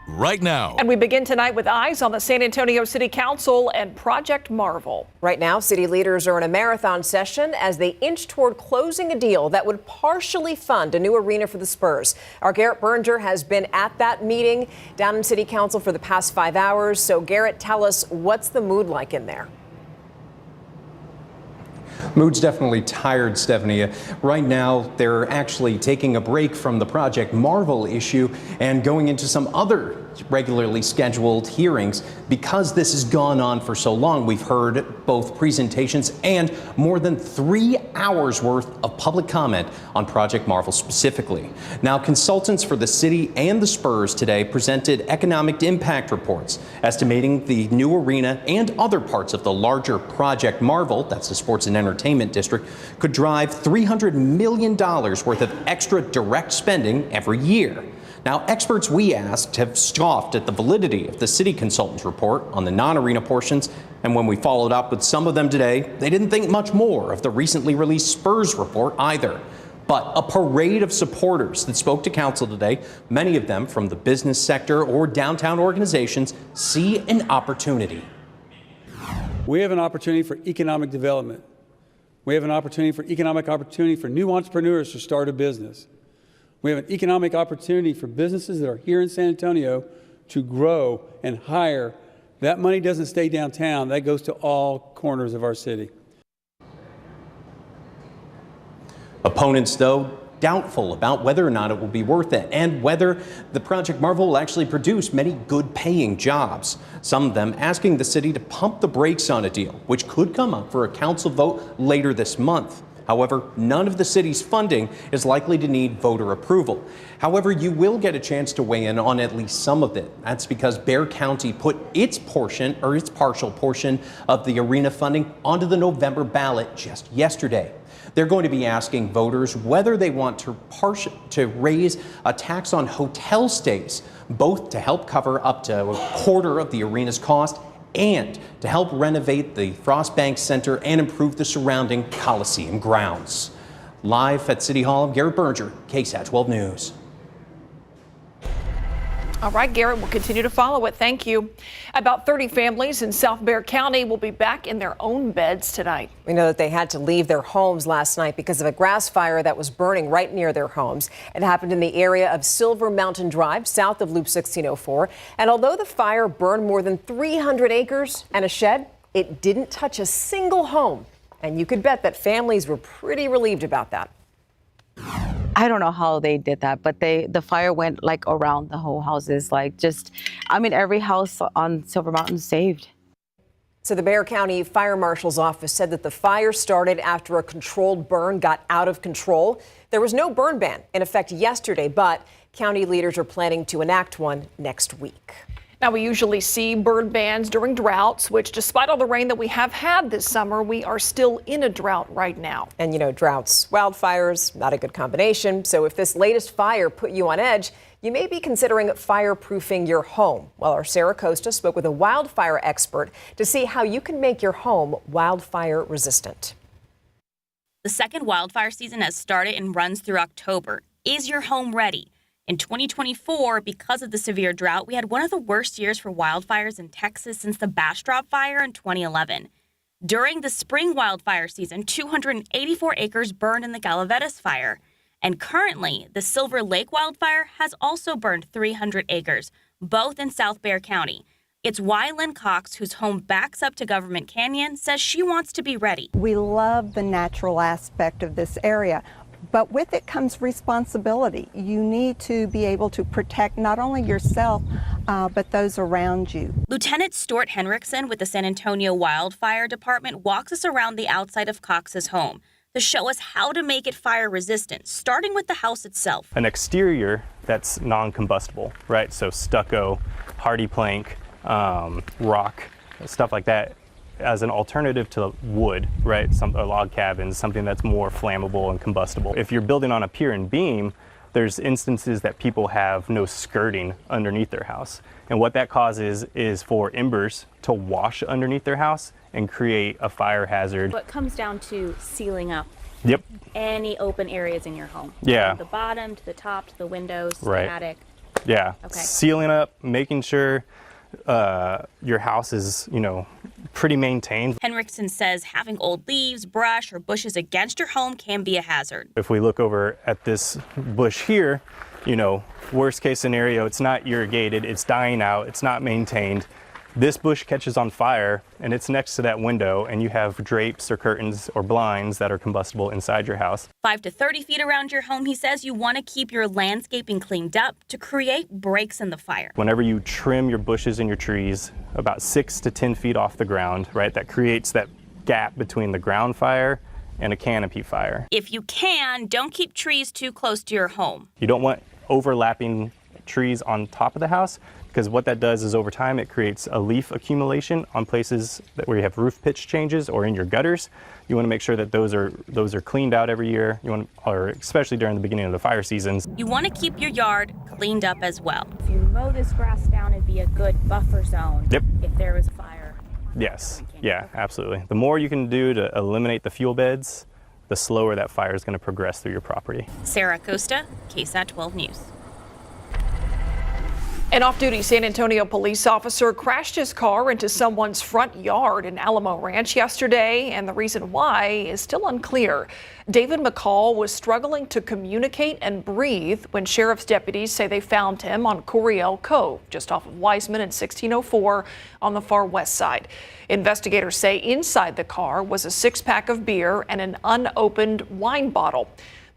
right now. And we begin tonight with eyes on the San Antonio City Council and Project Marvel. Right now, city leaders are in a marathon session as they inch toward closing a deal that would partially fund a new arena for the Spurs. Our Garrett Berger has been at that meeting down in City Council for the past 5 hours. So, Garrett, tell us, what's the mood like in there? Mood's definitely tired, Stephanie. Right now, they're actually taking a break from the Project Marvel issue and going into some other regularly scheduled hearings. Because this has gone on for so long, we've heard both presentations and more than 3 hours worth of public comment on Project Marvel specifically. Now, consultants for the city and the Spurs today presented economic impact reports estimating the new arena and other parts of the larger Project Marvel, that's the sports and entertainment district, could drive $300 million worth of extra direct spending every year. Now, experts we asked have scoffed at the validity of the city consultant's report on the non-arena portions, and when we followed up with some of them today, they didn't think much more of the recently released Spurs report either. But a parade of supporters that spoke to council today, many of them from the business sector or downtown organizations, see an opportunity. We have an opportunity for economic development. We have an opportunity for new entrepreneurs to start a business. We have an economic opportunity for businesses that are here in San Antonio to grow and hire. That money doesn't stay downtown. That goes to all corners of our city. Opponents, though, doubtful about whether or not it will be worth it and whether the Project Marvel will actually produce many good-paying jobs. Some of them asking the city to pump the brakes on a deal, which could come up for a council vote later this month. However, none of the city's funding is likely to need voter approval. However, you will get a chance to weigh in on at least some of it. That's because Bexar County put its portion, or its partial portion, of the arena funding onto the November ballot just yesterday. They're going to be asking voters whether they want to raise a tax on hotel stays, both to help cover up to a quarter of the arena's cost and to help renovate the Frost Bank Center and improve the surrounding Coliseum grounds. Live at City Hall, I'm Garrett Berger, KSAT 12 News. All right, Garrett, we'll continue to follow it. Thank you. About 30 families in South Bexar County will be back in their own beds tonight. We know that they had to leave their homes last night because of a grass fire that was burning right near their homes. It happened in the area of Silver Mountain Drive, south of Loop 1604. And although the fire burned more than 300 acres and a shed, it didn't touch a single home. And you could bet that families were pretty relieved about that. I don't know how they did that, but the fire went like around the whole houses, every house on Silver Mountain saved. So the Bexar County Fire Marshal's office said that the fire started after a controlled burn got out of control. There was no burn ban in effect yesterday, but county leaders are planning to enact one next week. Now, we usually see burn bans during droughts, which despite all the rain that we have had this summer, we are still in a drought right now. And, droughts, wildfires, not a good combination. So if this latest fire put you on edge, you may be considering fireproofing your home. Well, our Sarah Costa spoke with a wildfire expert to see how you can make your home wildfire resistant. The second wildfire season has started and runs through October. Is your home ready? In 2024, because of the severe drought, we had one of the worst years for wildfires in Texas since the Bastrop fire in 2011. During the spring wildfire season, 284 acres burned in the Galavetas fire. And currently, the Silver Lake wildfire has also burned 300 acres, both in South Bexar County. It's why Lynn Cox, whose home backs up to Government Canyon, says she wants to be ready. We love the natural aspect of this area. But with it comes responsibility. You need to be able to protect not only yourself, but those around you. Lieutenant Stuart Henriksen with the San Antonio Wildfire Department walks us around the outside of Cox's home to show us how to make it fire resistant, starting with the house itself. An exterior that's non-combustible, right? So stucco, hardy plank, rock, stuff like that, as an alternative to wood, right? A log cabins, something that's more flammable and combustible. If you're building on a pier and beam, there's instances that people have no skirting underneath their house. And what that causes is for embers to wash underneath their house and create a fire hazard. What comes down to sealing up Yep. any open areas in your home. Yeah. From the bottom to the top to the windows, right. the attic. Yeah, Okay. sealing up, making sure your house is, pretty maintained. Henriksen says having old leaves, brush, or bushes against your home can be a hazard. If we look over at this bush here, worst case scenario, it's not irrigated, it's dying out, it's not maintained. This bush catches on fire and it's next to that window, and you have drapes or curtains or blinds that are combustible inside your house. 5 to 30 feet around your home, he says you want to keep your landscaping cleaned up to create breaks in the fire. Whenever you trim your bushes and your trees about 6 to 10 feet off the ground, right, that creates that gap between the ground fire and a canopy fire. If you can, don't keep trees too close to your home. You don't want overlapping trees on top of the house, because what that does is over time it creates a leaf accumulation on places where you have roof pitch changes or in your gutters. You want to make sure that those are cleaned out every year. Or especially during the beginning of the fire seasons. You want to keep your yard cleaned up as well. If you mow this grass down, it'd be a good buffer zone. Yep. If there was a fire. Yes. Yeah, absolutely. The more you can do to eliminate the fuel beds, the slower that fire is going to progress through your property. Sarah Costa, KSAT 12 News. An off-duty San Antonio police officer crashed his car into someone's front yard in Alamo Ranch yesterday, and the reason why is still unclear. David McCall was struggling to communicate and breathe when sheriff's deputies say they found him on Coriel Cove, just off of Wiseman and 1604 on the far west side. Investigators say inside the car was a 6-pack of beer and an unopened wine bottle.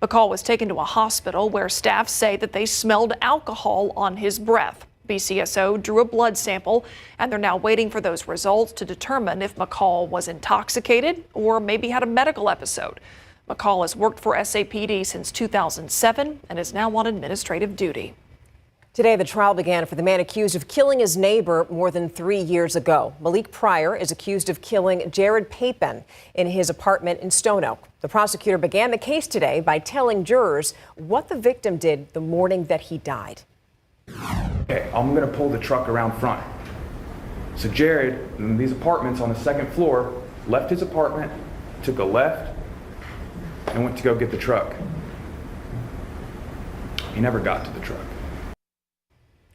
McCall was taken to a hospital where staff say that they smelled alcohol on his breath. BCSO drew a blood sample, and they're now waiting for those results to determine if McCall was intoxicated or maybe had a medical episode. McCall has worked for SAPD since 2007 and is now on administrative duty. Today, the trial began for the man accused of killing his neighbor more than 3 years ago. Malik Pryor is accused of killing Jared Papin in his apartment in Stone Oak. The prosecutor began the case today by telling jurors what the victim did the morning that he died. Okay, I'm going to pull the truck around front. So Jared, in these apartments on the second floor, left his apartment, took a left, and went to go get the truck. He never got to the truck.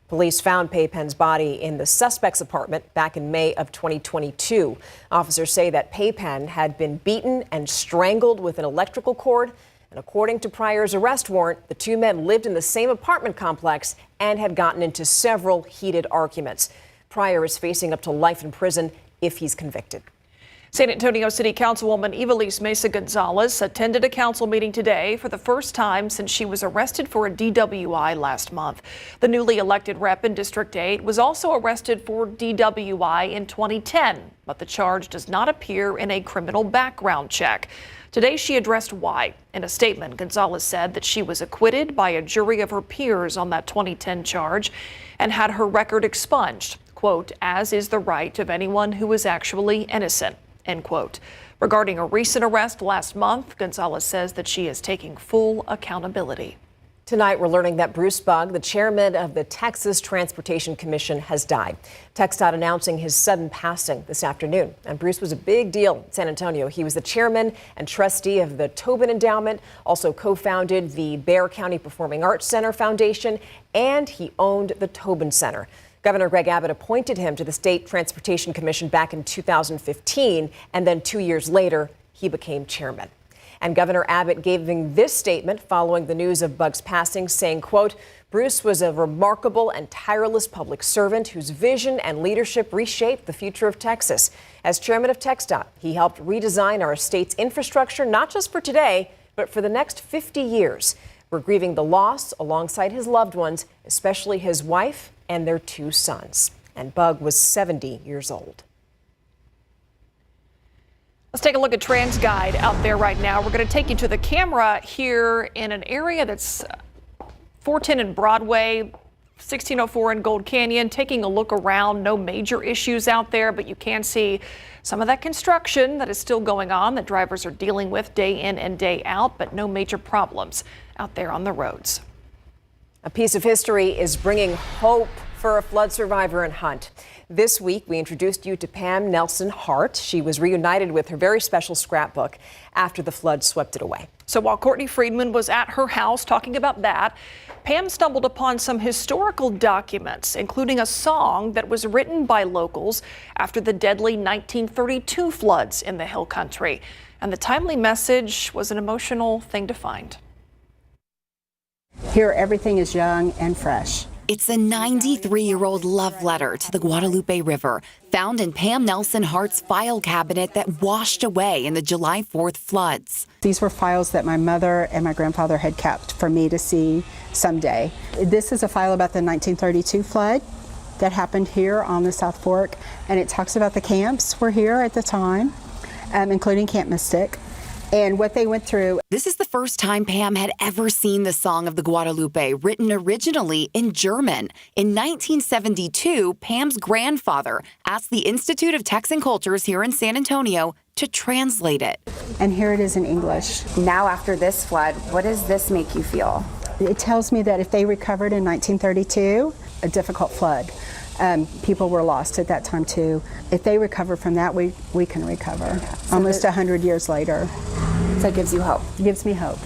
Police found Papin's body in the suspect's apartment back in May of 2022. Officers say that Papin had been beaten and strangled with an electrical cord. And according to Pryor's arrest warrant, the two men lived in the same apartment complex and had gotten into several heated arguments. Pryor is facing up to life in prison if he's convicted. San Antonio City Councilwoman Ivelisse Mesa Gonzalez attended a council meeting today for the first time since she was arrested for a DWI last month. The newly elected rep in District 8 was also arrested for DWI in 2010, but the charge does not appear in a criminal background check. Today, she addressed why. In a statement, Gonzalez said that she was acquitted by a jury of her peers on that 2010 charge and had her record expunged, quote, as is the right of anyone who is actually innocent. End quote. Regarding a recent arrest last month, Gonzalez says that she is taking full accountability. Tonight, we're learning that Bruce Bugg, the chairman of the Texas Transportation Commission, has died. TxDOT announcing his sudden passing this afternoon. And Bruce was a big deal in San Antonio. He was the chairman and trustee of the Tobin Endowment, also co-founded the Bexar County Performing Arts Center Foundation, and he owned the Tobin Center. Governor Greg Abbott appointed him to the State Transportation Commission back in 2015, and then 2 years later, he became chairman. And Governor Abbott gave this statement following the news of Bugg's passing, saying, quote, Bruce was a remarkable and tireless public servant whose vision and leadership reshaped the future of Texas. As chairman of TxDOT, he helped redesign our state's infrastructure, not just for today, but for the next 50 years. We're grieving the loss alongside his loved ones, especially his wife and their 2 sons. And Bugg was 70 years old. Let's take a look at TransGuide out there right now. We're going to take you to the camera here in an area that's 410 and Broadway, 1604 in Gold Canyon. Taking a look around, no major issues out there, but you can see some of that construction that is still going on that drivers are dealing with day in and day out, but no major problems out there on the roads. A piece of history is bringing hope for a flood survivor and hunt. This week, we introduced you to Pam Nelson Hart. She was reunited with her very special scrapbook after the flood swept it away. So while Courtney Friedman was at her house talking about that, Pam stumbled upon some historical documents, including a song that was written by locals after the deadly 1932 floods in the Hill Country. And the timely message was an emotional thing to find. Here, everything is young and fresh. It's a 93-year-old love letter to the Guadalupe River, found in Pam Nelson Hart's file cabinet that washed away in the July 4th floods. These were files that my mother and my grandfather had kept for me to see someday. This is a file about the 1932 flood that happened here on the South Fork, and it talks about the camps were here at the time, including Camp Mystic, and what they went through. This is the first time Pam had ever seen the Song of the Guadalupe, written originally in German. In 1972, Pam's grandfather asked the Institute of Texan Cultures here in San Antonio to translate it. And here it is in English. Now after this flood, what does this make you feel? It tells me that if they recovered in 1932, a difficult flood, people were lost at that time too. If they recover from that, we can recover. So almost 100 years later. So it gives you hope. It gives me hope.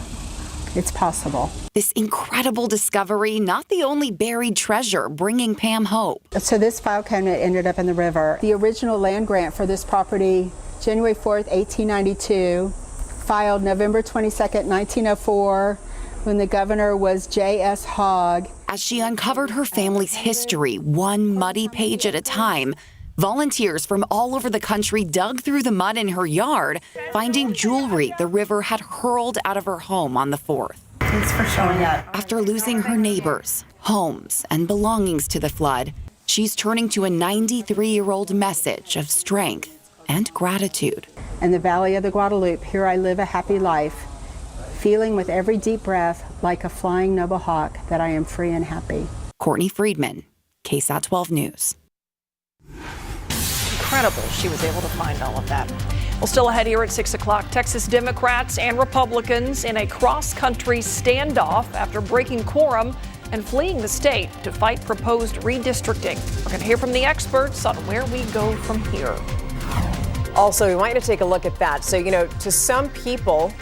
It's possible. This incredible discovery, not the only buried treasure, bringing Pam hope. So this file cabinet ended up in the river. The original land grant for this property, January 4th, 1892, filed November 22nd, 1904, when the governor was J.S. Hogg. As she uncovered her family's history, one muddy page at a time, volunteers from all over the country dug through the mud in her yard, finding jewelry the river had hurled out of her home on the 4th. Thanks for showing up. After losing her neighbors, homes, and belongings to the flood, she's turning to a 93-year-old message of strength and gratitude. In the valley of the Guadalupe, here I live a happy life, feeling with every deep breath like a flying noble hawk that I am free and happy. Courtney Friedman, KSAT 12 News. Incredible she was able to find all of that. Well, still ahead here at 6 o'clock, Texas Democrats and Republicans in a cross-country standoff after breaking quorum and fleeing the state to fight proposed redistricting. We're going to hear from the experts on where we go from here. Also, we want you to take a look at that. So, to some people,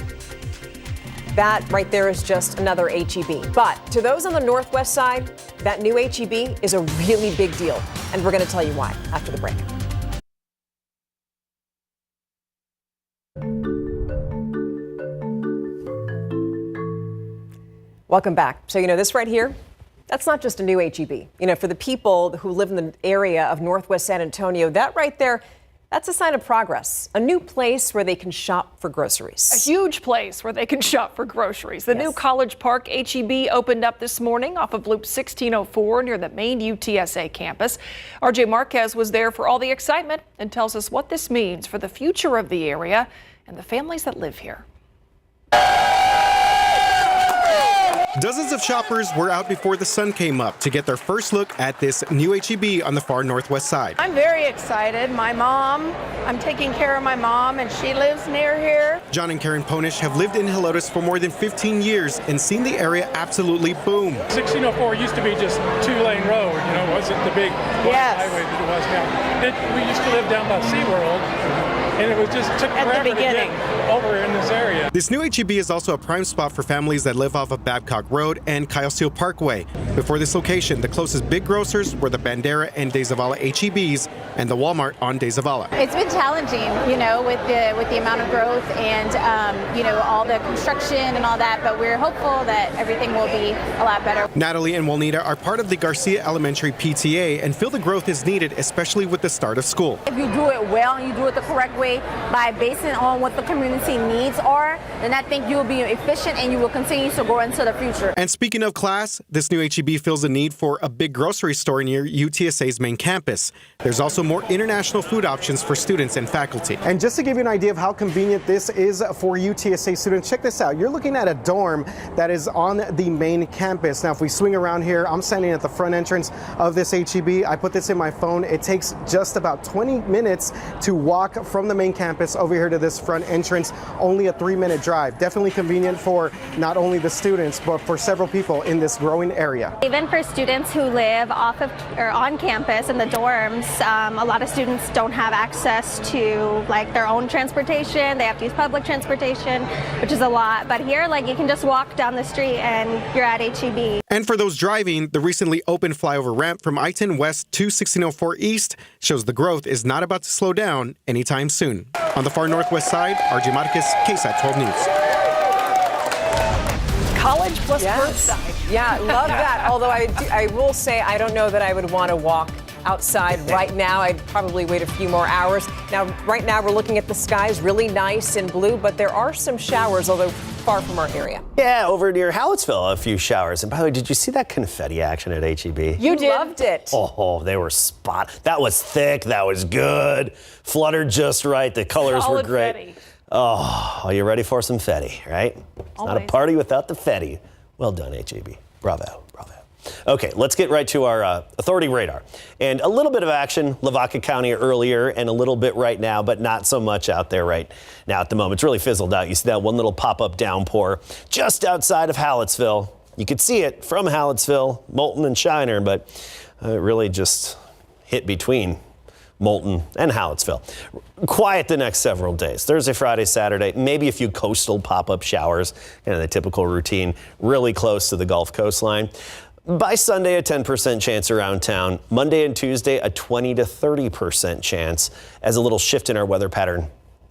that right there is just another HEB. But to those on the northwest side, that new HEB is a really big deal. And we're going to tell you why after the break. Welcome back. So, this right here, that's not just a new HEB. For the people who live in the area of northwest San Antonio, that right there, that's a sign of progress. A new place where they can shop for groceries. A huge place where they can shop for groceries. The new College Park HEB opened up this morning off of Loop 1604 near the main UTSA campus. RJ Marquez was there for all the excitement and tells us what this means for the future of the area and the families that live here. Dozens of shoppers were out before the sun came up to get their first look at this new HEB on the far northwest side. I'm very excited. I'm taking care of my mom, and she lives near here. John and Karen Ponish have lived in Helotes for more than 15 years and seen the area absolutely boom. 1604 used to be just two-lane road, it wasn't the big highway that it was now. We used to live down by SeaWorld. And it was just took forever to get over in this area. This new HEB is also a prime spot for families that live off of Babcock Road and Kyle Steele Parkway. Before this location, the closest big grocers were the Bandera and De Zavala HEBs and the Walmart on De Zavala. It's been challenging, with the amount of growth and, all the construction and all that, but we're hopeful that everything will be a lot better. Natalie and Juanita are part of the Garcia Elementary PTA and feel the growth is needed, especially with the start of school. If you do it well and you do it the correct way by basing on what the community needs are, then I think you'll be efficient and you will continue to grow into the future. And speaking of class, this new HEB fills a need for a big grocery store near UTSA's main campus. There's also more international food options for students and faculty. And just to give you an idea of how convenient this is for UTSA students, check this out. You're looking at a dorm that is on the main campus. Now, if we swing around here, I'm standing at the front entrance of this HEB. I put this in my phone. It takes just about 20 minutes to walk from the the main campus over here to this front entrance, only a 3-minute drive. Definitely convenient for not only the students, but for several people in this growing area. Even for students who live off of or on campus in the dorms, a lot of students don't have access to like their own transportation. They have to use public transportation, which is a lot. But here, like, you can just walk down the street and you're at HEB. And for those driving, the recently opened flyover ramp from I-10 West to 1604 East shows the growth is not about to slow down anytime soon. On the far northwest side, RJ Marquez, KSAT 12 News. College plus curbside. Yeah, love that. Although I will say I don't know that I would want to walk outside right now. I'd probably wait a few more hours. Now, right now we're looking at the skies, really nice and blue, but there are some showers, although far from our area. Yeah, over near Hallettsville, a few showers. And by the way, did you see that confetti action at HEB? You loved it. Oh, they were spot. That was thick. That was good. Fluttered just right. The colors were great. Fetty. Oh, are you ready for some fetty, right? It's not a party without the fetty. Well done, HEB. Bravo, bravo. Okay, let's get right to our authority radar. And a little bit of action, Lavaca County earlier, and a little bit right now, but not so much out there right now at the moment. It's really fizzled out. You see that one little pop-up downpour just outside of Hallettsville. You could see it from Hallettsville, Moulton and Shiner, but it really just hit between Moulton and Hallettsville. Quiet the next several days. Thursday, Friday, Saturday, maybe a few coastal pop-up showers, kind of the typical routine, really close to the Gulf coastline. By Sunday, a 10% chance around town. Monday and Tuesday, a 20 to 30% chance as a little shift in our weather pattern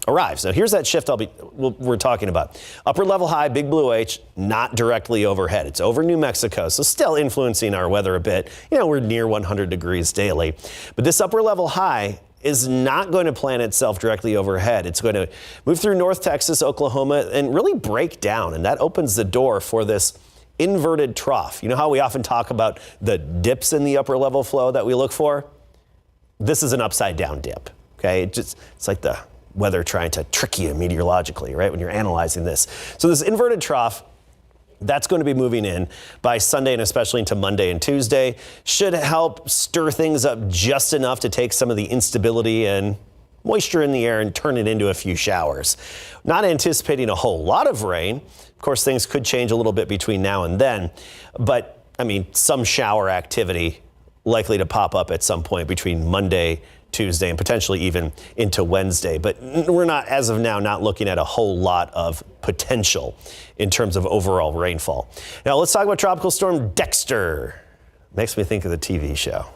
arrives. Now, here's that shift we're talking about. Upper level high, Big Blue H, not directly overhead. It's over New Mexico, so still influencing our weather a bit. You know, we're near 100 degrees daily. But this upper level high is not going to plant itself directly overhead. It's going to move through North Texas, Oklahoma, and really break down. And that opens the door for this inverted trough. You know how we often talk about the dips in the upper level flow that we look for? This is an upside down dip, okay? It's like the weather trying to trick you meteorologically, right, when you're analyzing this. So this inverted trough, that's going to be moving in by Sunday and especially into Monday and Tuesday. Should help stir things up just enough to take some of the instability and moisture in the air and turn it into a few showers. Not anticipating a whole lot of rain. Of course, things could change a little bit between now and then, but I mean, some shower activity likely to pop up at some point between Monday, Tuesday, and potentially even into Wednesday. But we're not, as of now, not looking at a whole lot of potential in terms of overall rainfall. Now, let's talk about Tropical Storm Dexter. Makes me think of the TV show,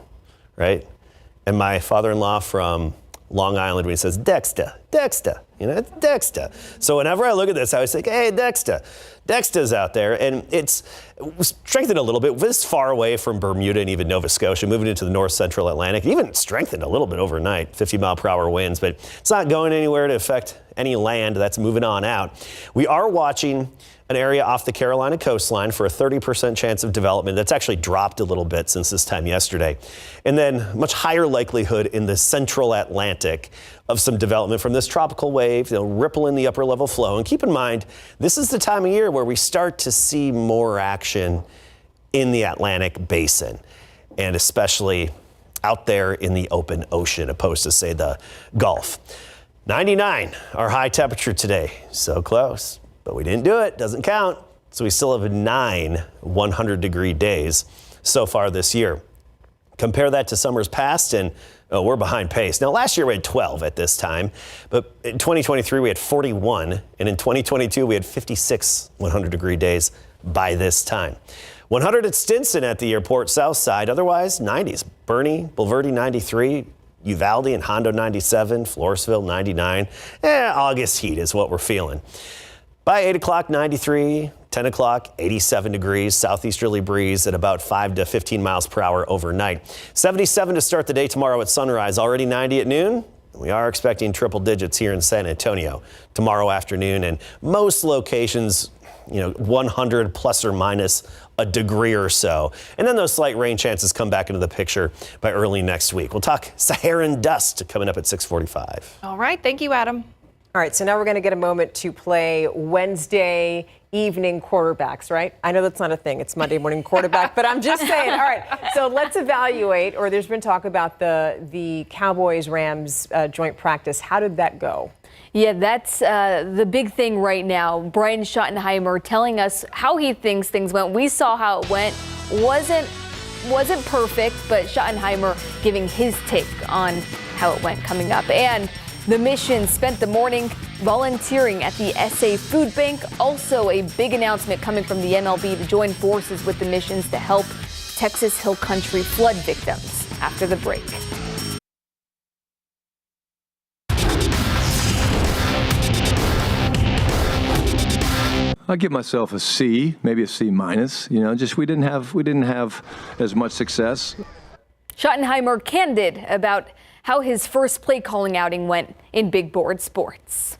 right? And my father-in-law from Long Island, when he says, Dexter, Dexter, you know, it's Dexter. So whenever I look at this, I always think, hey, Dexter. Dexter's out there, and it's strengthened a little bit. This far away from Bermuda and even Nova Scotia, moving into the north central Atlantic, even strengthened a little bit overnight, 50-mile-per-hour winds, but it's not going anywhere to affect any land. That's moving on out. We are watching an area off the Carolina coastline for a 30% chance of development. That's actually dropped a little bit since this time yesterday. And then much higher likelihood in the central Atlantic of some development from this tropical wave, ripple in the upper level flow. And keep in mind, this is the time of year where we start to see more action in the Atlantic basin, and especially out there in the open ocean, opposed to, say, the Gulf. 99, our high temperature today. So close, but we didn't do it. Doesn't count. So we still have 9 100-degree days so far this year. Compare that to summers past, and we're behind pace. Now, last year we had 12 at this time, but in 2023 we had 41, and in 2022 we had 56 100-degree days by this time. 100 at Stinson at the airport south side, otherwise 90s. Bernie, Bulverde 93, Uvalde and Hondo 97, Floresville 99. August heat is what we're feeling. By 8 o'clock, 93, 10 o'clock, 87 degrees, southeasterly breeze at about 5 to 15 miles per hour overnight. 77 to start the day tomorrow at sunrise, already 90 at noon. We are expecting triple digits here in San Antonio tomorrow afternoon, and most locations, 100 plus or minus a degree or so. And then those slight rain chances come back into the picture by early next week. We'll talk Saharan dust coming up at 6:45. All right. Thank you, Adam. All right, so now we're going to get a moment to play Wednesday evening quarterbacks, right? I know that's not a thing. It's Monday morning quarterback, but I'm just saying. All right, so let's evaluate, or there's been talk about the Cowboys-Rams joint practice. How did that go? Yeah, that's the big thing right now. Brian Schottenheimer telling us how he thinks things went. We saw how it went. Wasn't perfect, but Schottenheimer giving his take on how it went coming up. And the Mission spent the morning volunteering at the SA Food Bank. Also a big announcement coming from the MLB to join forces with the Missions to help Texas Hill Country flood victims after the break. I'll give myself a C, maybe a C minus. You know, just we didn't have as much success. Schottenheimer candid about how his first play calling outing went in big board sports.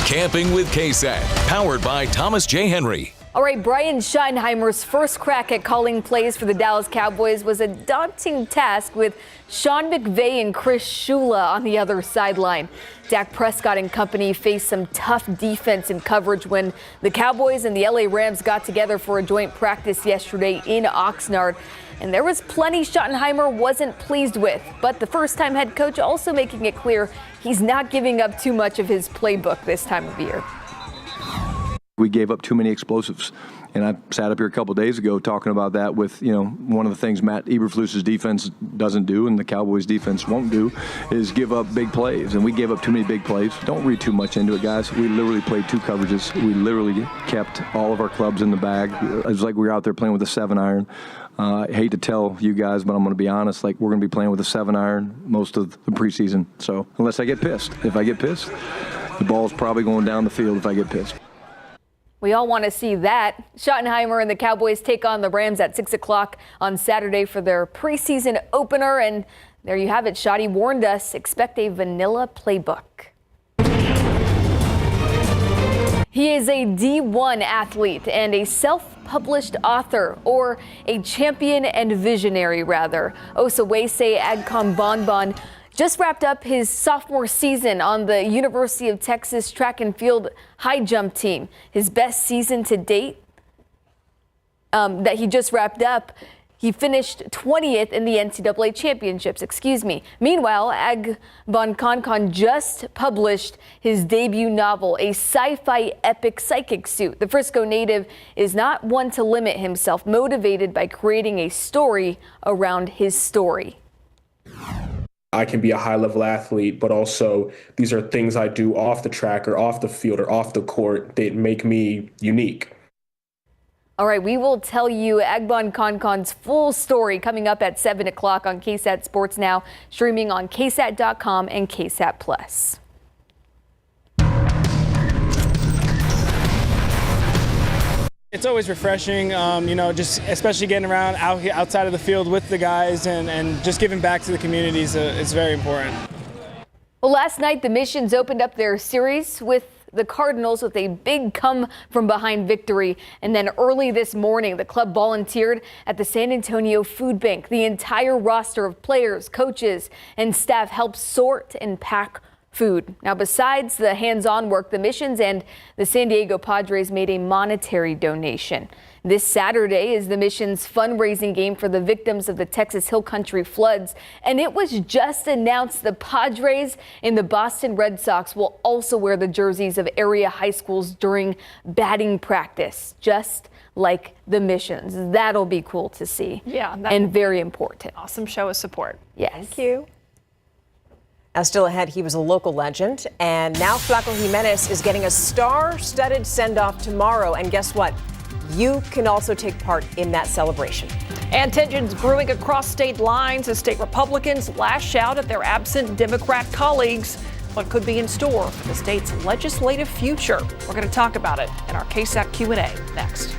Camping with KSAT, powered by Thomas J. Henry. All right, Brian Schottenheimer's first crack at calling plays for the Dallas Cowboys was a daunting task with Sean McVay and Chris Shula on the other sideline. Dak Prescott and company faced some tough defense and coverage when the Cowboys and the LA Rams got together for a joint practice yesterday in Oxnard. And there was plenty Schottenheimer wasn't pleased with, but the first-time head coach also making it clear he's not giving up too much of his playbook this time of year. We gave up too many explosives. And I sat up here a couple of days ago talking about that with, you know, one of the things Matt Eberflus's defense doesn't do and the Cowboys defense won't do is give up big plays. And we gave up too many big plays. Don't read too much into it, guys. We literally played 2 coverages. We literally kept all of our clubs in the bag. It was like we were out there playing with a 7-iron. I hate to tell you guys, but I'm going to be honest, like we're going to be playing with a 7-iron most of the preseason. So unless I get pissed. If I get pissed, the ball's probably going down the field if I get pissed. We all want to see that. Schottenheimer and the Cowboys take on the Rams at 6 o'clock on Saturday for their preseason opener. And there you have it. Schotty warned us, expect a vanilla playbook. He is a D1 athlete and a self-published author, or a champion and visionary, rather. Osawese Agkonbonbon just wrapped up his sophomore season on the University of Texas track and field high jump team. His best season to date that he just wrapped up. He finished 20th in the NCAA championships, Meanwhile, Agkonbonbon just published his debut novel, a sci-fi epic psychic suit. The Frisco native is not one to limit himself, motivated by creating a story around his story. I can be a high-level athlete, but also these are things I do off the track or off the field or off the court that make me unique. All right, we will tell you Agkonbonbon's full story coming up at 7 o'clock on KSAT Sports Now, streaming on KSAT.com and KSAT Plus. It's always refreshing, just especially getting around outside of the field with the guys and just giving back to the communities is very important. Well, last night the Missions opened up their series with the Cardinals with a big come-from-behind victory. And then early this morning, the club volunteered at the San Antonio Food Bank. The entire roster of players, coaches, and staff helped sort and pack food. Now, besides the hands-on work, the Missions and the San Diego Padres made a monetary donation. This Saturday is the Missions fundraising game for the victims of the Texas Hill Country floods. And it was just announced the Padres and the Boston Red Sox will also wear the jerseys of area high schools during batting practice, just like the Missions. That'll be cool to see. Yeah. And very important. Awesome show of support. Yes. Thank you. Now, still ahead, he was a local legend, and now Flaco Jimenez is getting a star-studded send-off tomorrow. And guess what? You can also take part in that celebration. And tensions brewing across state lines as state Republicans lash out at their absent Democrat colleagues. What could be in store for the state's legislative future? We're going to talk about it in our KSAT Q&A next.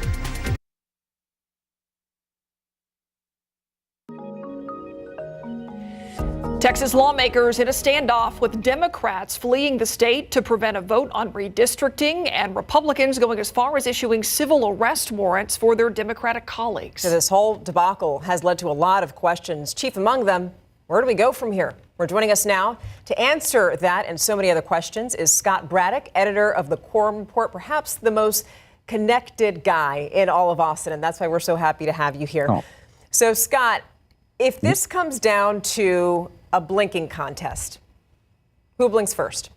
Texas lawmakers in a standoff with Democrats fleeing the state to prevent a vote on redistricting, and Republicans going as far as issuing civil arrest warrants for their Democratic colleagues. So this whole debacle has led to a lot of questions. Chief among them, Where do we go from here? We're joining us now to answer that and so many other questions is Scott Braddock, editor of the Quorum Report, perhaps the most connected guy in all of Austin, and that's why we're so happy to have you here. Oh. So, Scott, if this comes down to a blinking contest, who blinks first?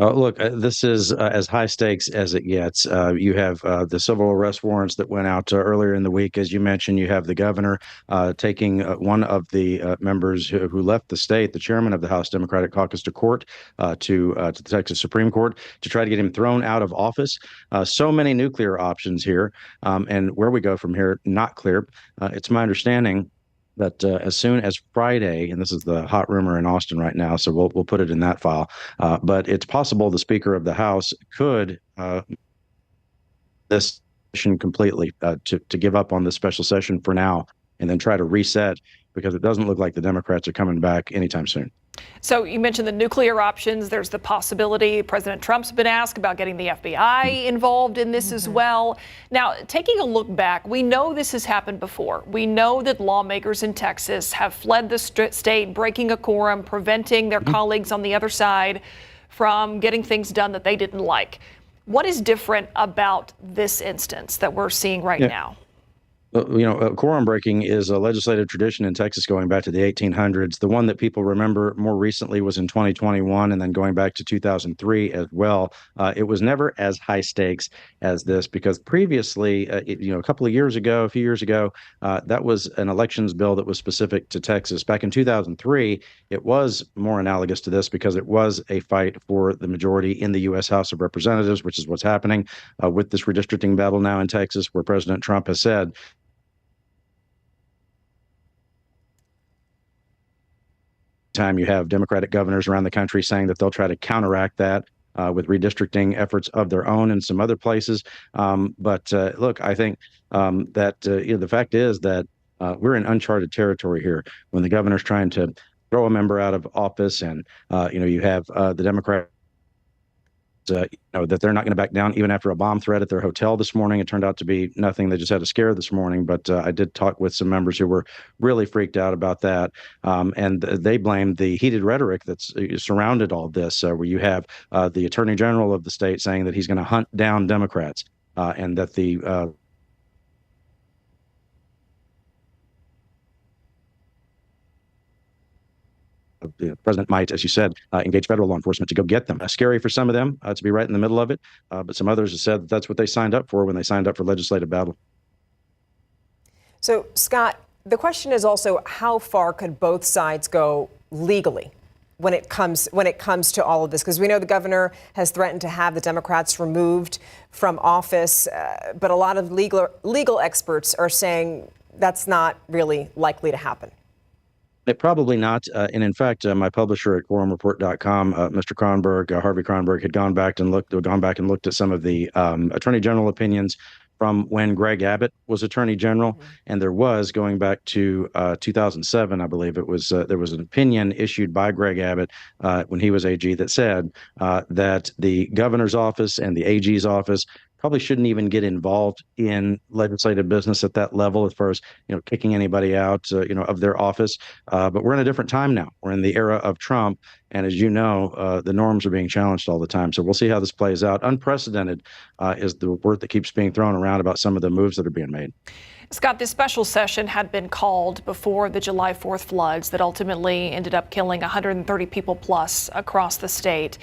Look, this is as high stakes as it gets. You have the civil arrest warrants that went out earlier in the week. As you mentioned, you have the governor taking one of the members who left the state, the chairman of the House Democratic Caucus, to court, to the Texas Supreme Court, to try to get him thrown out of office. So many nuclear options here. And where we go from here, not clear. It's my understanding that as soon as Friday, and this is the hot rumor in Austin right now, so we'll put it in that file, but it's possible the Speaker of the House could this session completely to give up on this special session for now and then try to reset, because it doesn't look like the Democrats are coming back anytime soon. So you mentioned the nuclear options. There's the possibility President Trump's been asked about getting the FBI involved in this as well. Now, taking a look back, we know this has happened before. We know that lawmakers in Texas have fled the state, breaking a quorum, preventing their colleagues on the other side from getting things done that they didn't like. What is different about this instance that we're seeing right now? Quorum breaking is a legislative tradition in Texas going back to the 1800s. The one that people remember more recently was in 2021, and then going back to 2003 as well. It was never as high stakes as this, because previously, a couple of years ago, a few years ago, that was an elections bill that was specific to Texas. Back in 2003, it was more analogous to this because it was a fight for the majority in the U.S. House of Representatives, which is what's happening with this redistricting battle now in Texas, where President Trump has said time you have Democratic governors around the country saying that they'll try to counteract that with redistricting efforts of their own in some other places. But look, I think that the fact is that we're in uncharted territory here when the governor's trying to throw a member out of office, and you have the Democrats that they're not going to back down even after a bomb threat at their hotel this morning. It turned out to be nothing. They just had a scare this morning. But I did talk with some members who were really freaked out about that. And they blamed the heated rhetoric that's surrounded all this, where you have the attorney general of the state saying that he's going to hunt down Democrats, and that the the president might, as you said, engage federal law enforcement to go get them. Scary for some of them to be right in the middle of it, but some others have said that that's what they signed up for when they signed up for legislative battle. So, Scott, the question is also, how far could both sides go legally when it comes to all of this? Because we know the governor has threatened to have the Democrats removed from office, but a lot of legal experts are saying that's not really likely to happen. Probably not. And in fact, my publisher at quorumreport.com, Mr. Kronberg, Harvey Kronberg, had gone back and looked at some of the attorney general opinions from when Greg Abbott was attorney general. Mm-hmm. And there was, going back to 2007, I believe it was, there was an opinion issued by Greg Abbott when he was AG that said that the governor's office and the AG's office probably shouldn't even get involved in legislative business at that level, as far as kicking anybody out of their office. But we're in a different time now. We're in the era of Trump, and as you know, the norms are being challenged all the time. So we'll see how this plays out. Unprecedented is the word that keeps being thrown around about some of the moves that are being made. Scott, this special session had been called before the July 4th floods that ultimately ended up killing 130 people plus across the state.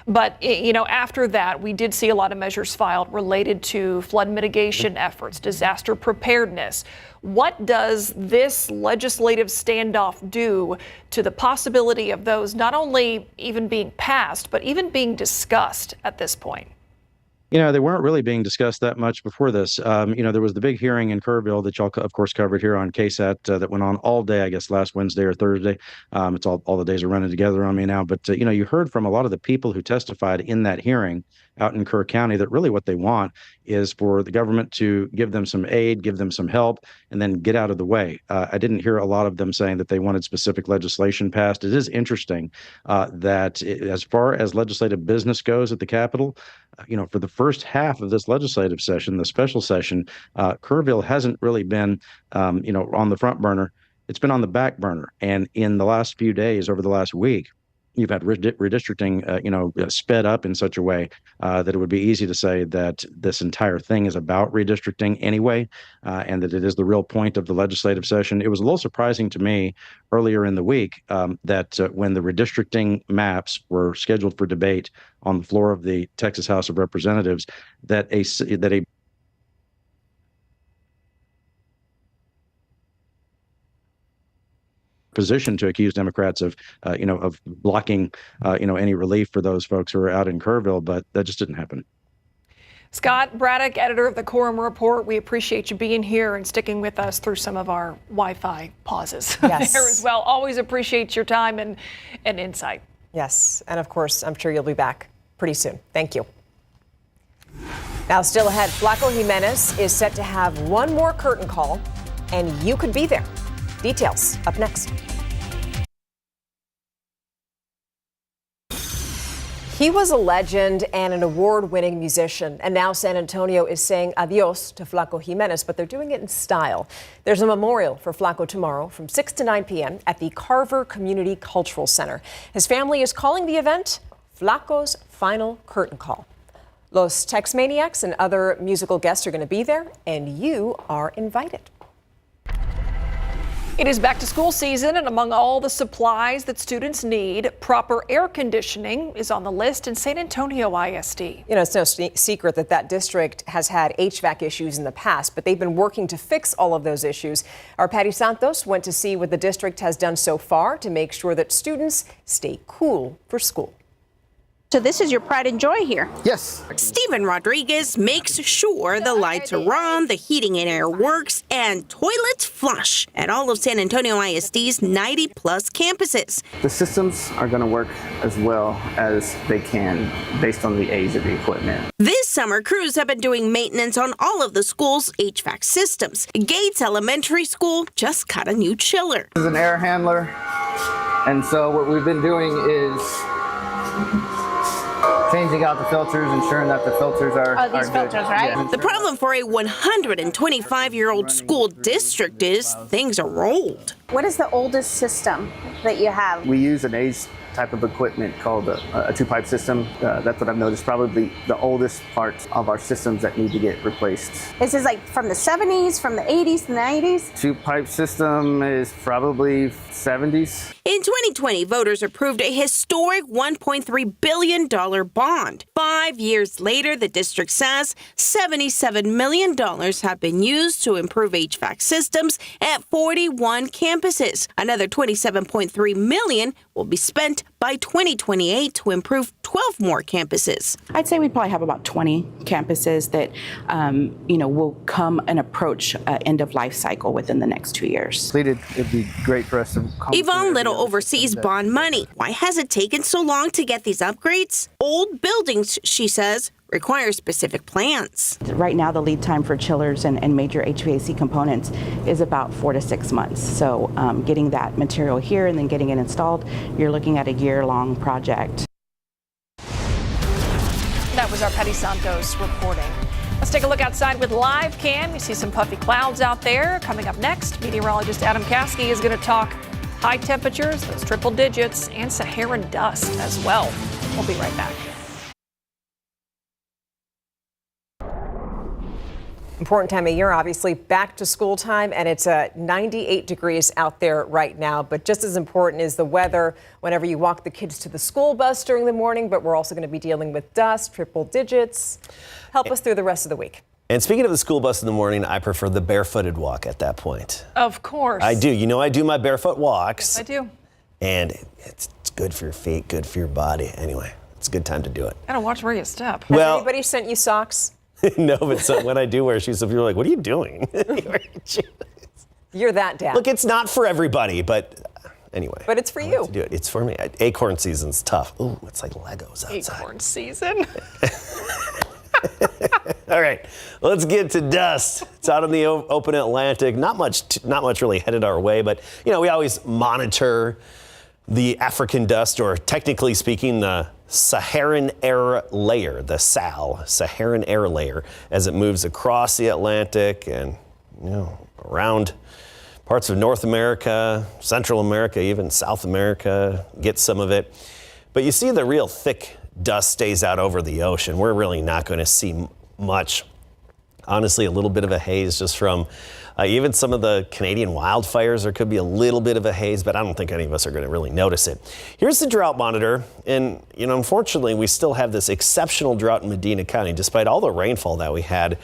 But, after that, we did see a lot of measures filed related to flood mitigation efforts, disaster preparedness. What does this legislative standoff do to the possibility of those not only even being passed, but even being discussed at this point? They weren't really being discussed that much before this. There was the big hearing in Kerrville that y'all, of course, covered here on KSAT that went on all day, I guess, last Wednesday or Thursday. It's all the days are running together on me now. But, you heard from a lot of the people who testified in that hearing out in Kerr County that really what they want is for the government to give them some aid, give them some help, and then get out of the way. I didn't hear a lot of them saying that they wanted specific legislation passed. It is interesting that as far as legislative business goes at the Capitol, for the first half of this legislative session, the special session, Kerrville hasn't really been, on the front burner It's been on the back burner. And in the last few days, over the last week, you've had redistricting, sped up in such a way that it would be easy to say that this entire thing is about redistricting anyway, and that it is the real point of the legislative session. It was a little surprising to me earlier in the week that when the redistricting maps were scheduled for debate on the floor of the Texas House of Representatives, that a position to accuse Democrats of blocking, any relief for those folks who are out in Kerrville, but that just didn't happen. Scott Braddock, editor of the Quorum Report, we appreciate you being here and sticking with us through some of our Wi-Fi pauses Yes. there as well. Always appreciate your time and insight. Yes, and of course, I'm sure you'll be back pretty soon. Thank you. Now, still ahead, Flaco Jimenez is set to have one more curtain call, and you could be there. Details up next. He was a legend and an award-winning musician, and now San Antonio is saying adios to Flaco Jimenez, but they're doing it in style. There's a memorial for Flaco tomorrow from 6 to 9 p.m. at the Carver Community Cultural Center. His family is calling the event Flaco's Final Curtain Call. Los Tex Maniacs and other musical guests are going to be there, and you are invited. It is back to school season, and among all the supplies that students need, proper air conditioning is on the list in San Antonio ISD. It's no secret that district has had HVAC issues in the past, but they've been working to fix all of those issues. Our Patty Santos went to see what the district has done so far to make sure that students stay cool for school. So this is your pride and joy here. Yes. Steven Rodriguez makes sure the lights are on, the heating and air works, and toilets flush at all of San Antonio ISD's 90-plus campuses. The systems are going to work as well as they can based on the age of the equipment. This summer, crews have been doing maintenance on all of the school's HVAC systems. Gates Elementary School just got a new chiller. This is an air handler, and so what we've been doing is changing out the filters, ensuring that the filters are these good. filters, right? Yeah. The problem for a 125-year-old school district is things are old. What is the oldest system that you have? We use an age type of equipment called a two-pipe system. That's what I've noticed, probably the oldest part of our systems that need to get replaced. This is like from the 70s, from the 80s, and the 90s? Two-pipe system is probably 70s. In 2020, voters approved a historic $1.3 billion bond. 5 years later, the district says $77 million have been used to improve HVAC systems at 41 campuses. Another $27.3 million will be spent by 2028 to improve 12 more campuses. I'd say we probably have about 20 campuses that, will come and approach end of life cycle within the next 2 years. It'd be great for us to come. Yvonne Little oversees bond money. Why has it taken so long to get these upgrades? Old buildings, she says, require specific plans. Right now, the lead time for chillers and major HVAC components is about 4 to 6 months. So getting that material here and then getting it installed, you're looking at a year-long project. That was our Patty Santos reporting. Let's take a look outside with live cam. You see some puffy clouds out there. Coming up next, meteorologist Adam Caskey is going to talk high temperatures, those triple digits, and Saharan dust as well. We'll be right back. Important time of year, obviously, back to school time, and it's 98 degrees out there right now. But just as important is the weather whenever you walk the kids to the school bus during the morning. But we're also going to be dealing with dust, triple digits. Help us through the rest of the week. And speaking of the school bus in the morning, I prefer the barefooted walk at that point. Of course. I do. I do my barefoot walks. Yes, I do. And it's good for your feet, good for your body. Anyway, it's a good time to do it. Gotta watch where you step. Has anybody sent you socks? No, but so when I do wear shoes, some people are like, what are you doing? You're that dad. Look, it's not for everybody, but anyway. But it's for you. To do it. It's for me. Acorn season's tough. Ooh, it's like Legos outside. Acorn season. All right, let's get to dust. It's out in the open Atlantic. Not much really headed our way, but we always monitor the African dust, or technically speaking, the Saharan air layer, the Saharan air layer, as it moves across the Atlantic and around Parts of North America, Central America, even South America get some of it. But you see the real thick dust stays out over the ocean. We're really not going to see much. Honestly, a little bit of a haze just from even some of the Canadian wildfires. There could be a little bit of a haze, but I don't think any of us are going to really notice it. Here's the drought monitor. And, unfortunately, we still have this exceptional drought in Medina County. Despite all the rainfall that we had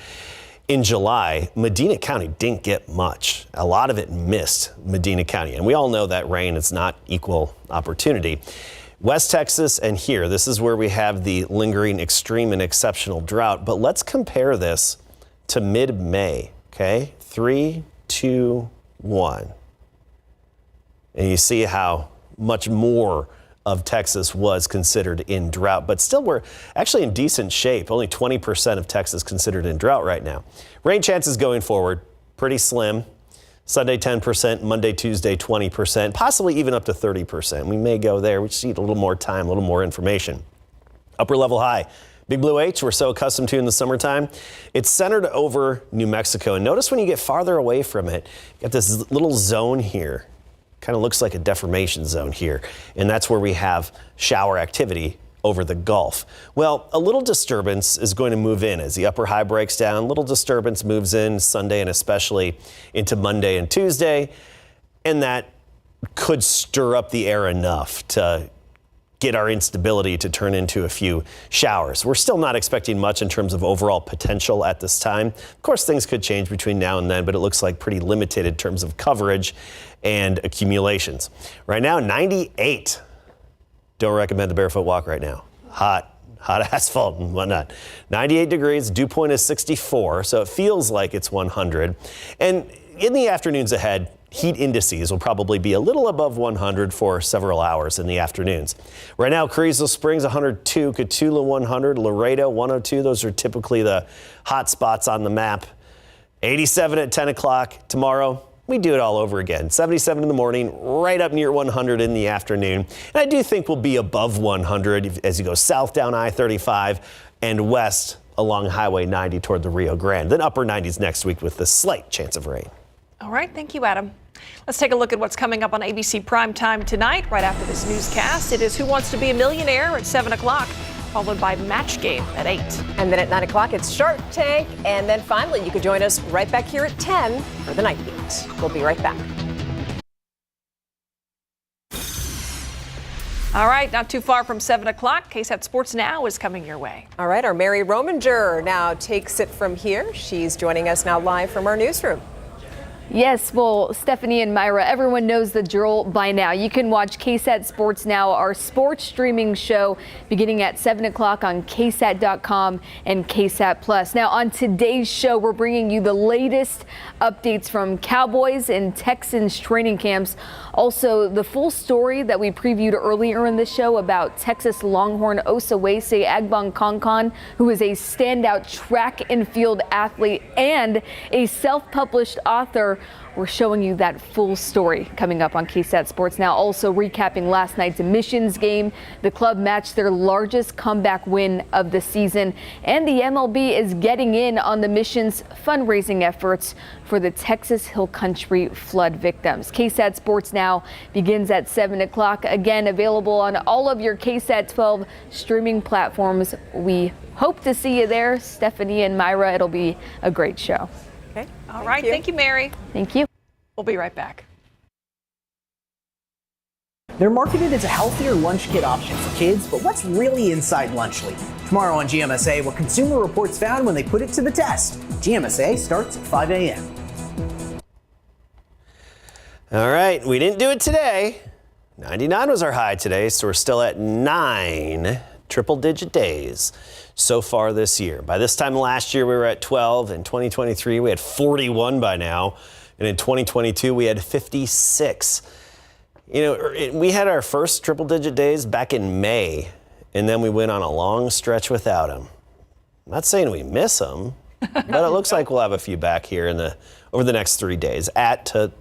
in July, Medina County didn't get much. A lot of it missed Medina County. And we all know that rain is not equal opportunity. West Texas and here, this is where we have the lingering extreme and exceptional drought. But let's compare this to mid-May, okay? 3, 2, 1. And you see how much more of Texas was considered in drought, but still we're actually in decent shape. Only 20% of Texas considered in drought right now. Rain chances going forward, pretty slim. Sunday 10%, Monday, Tuesday 20%, possibly even up to 30%. We may go there. We just need a little more time, a little more information. Upper level high. Big Blue H, we're so accustomed to in the summertime. It's centered over New Mexico. And notice when you get farther away from it, you got this little zone here. Kind of looks like a deformation zone here. And that's where we have shower activity over the Gulf. Well, a little disturbance is going to move in as the upper high breaks down. Little disturbance moves in Sunday and especially into Monday and Tuesday. And that could stir up the air enough to get our instability to turn into a few showers. We're still not expecting much in terms of overall potential at this time. Of course, things could change between now and then, but it looks like pretty limited in terms of coverage and accumulations. Right now, 98. Don't recommend the barefoot walk right now. Hot asphalt and whatnot. 98 degrees, dew point is 64, so it feels like it's 100. And in the afternoons ahead, heat indices will probably be a little above 100 for several hours in the afternoons. Right now, Carrizo Springs 102, Cotulla 100, Laredo 102. Those are typically the hot spots on the map. 87 at 10 o'clock. Tomorrow, we do it all over again. 77 in the morning, right up near 100 in the afternoon. And I do think we'll be above 100 as you go south down I-35 and west along Highway 90 toward the Rio Grande. Then upper 90s next week with a slight chance of rain. All right, thank you, Adam. Let's take a look at what's coming up on ABC Primetime tonight, right after this newscast. It is Who Wants to Be a Millionaire at 7 o'clock, followed by Match Game at 8. And then at 9 o'clock, it's Shark Tank. And then finally, you can join us right back here at 10 for the Night Beat. We'll be right back. All right, not too far from 7 o'clock, KSAT Sports Now is coming your way. All right, our Mary Rominger now takes it from here. She's joining us now live from our newsroom. Yes, well, Stephanie and Myra, everyone knows the drill by now. You can watch KSAT Sports Now, our sports streaming show, beginning at 7 o'clock on KSAT.com and KSAT Plus. Now, on today's show, we're bringing you the latest updates from Cowboys and Texans training camps. Also, the full story that we previewed earlier in the show about Texas Longhorn Osawese Agbonkongkon, who is a standout track and field athlete and a self-published author. We're showing you that full story coming up on KSAT Sports Now. Also recapping last night's Missions game. The club matched their largest comeback win of the season. And the MLB is getting in on the Missions fundraising efforts for the Texas Hill Country flood victims. KSAT Sports Now begins at 7 o'clock. Again, available on all of your KSAT 12 streaming platforms. We hope to see you there. Stephanie and Myra, it'll be a great show. Okay. All right. Thank you, Mary. Thank you. We'll be right back. They're marketed as a healthier lunch kit option for kids, but what's really inside Lunch Leaf? Tomorrow on GMSA, what Consumer Reports found when they put it to the test. GMSA starts at 5 a.m. All right, we didn't do it today. 99 was our high today, so we're still at 9 triple-digit days so far this year. By this time last year, we were at 12. In 2023, we had 41 by now. And in 2022, we had 56. You know, we had our first triple-digit days back in May, and then we went on a long stretch without them. I'm not saying we miss them, but it looks like we'll have a few back here over the next 3 days. At a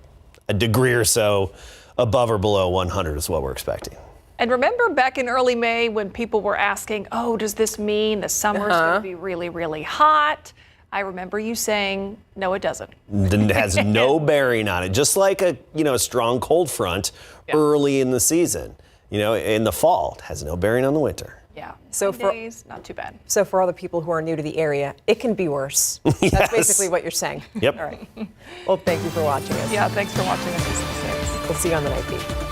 degree or so above or below 100 is what we're expecting. And remember back in early May when people were asking, oh, does this mean the summer's going to be really, really hot? I remember you saying, no, it doesn't. It has no bearing on it. Just like a strong cold front early in the season, in the fall, it has no bearing on the winter. Yeah. So for days, not too bad. So for all the people who are new to the area, it can be worse. Yes. That's basically what you're saying. Yep. All right. Well, thank you for watching us. Yeah, thanks for watching us. We'll see you on the night feed.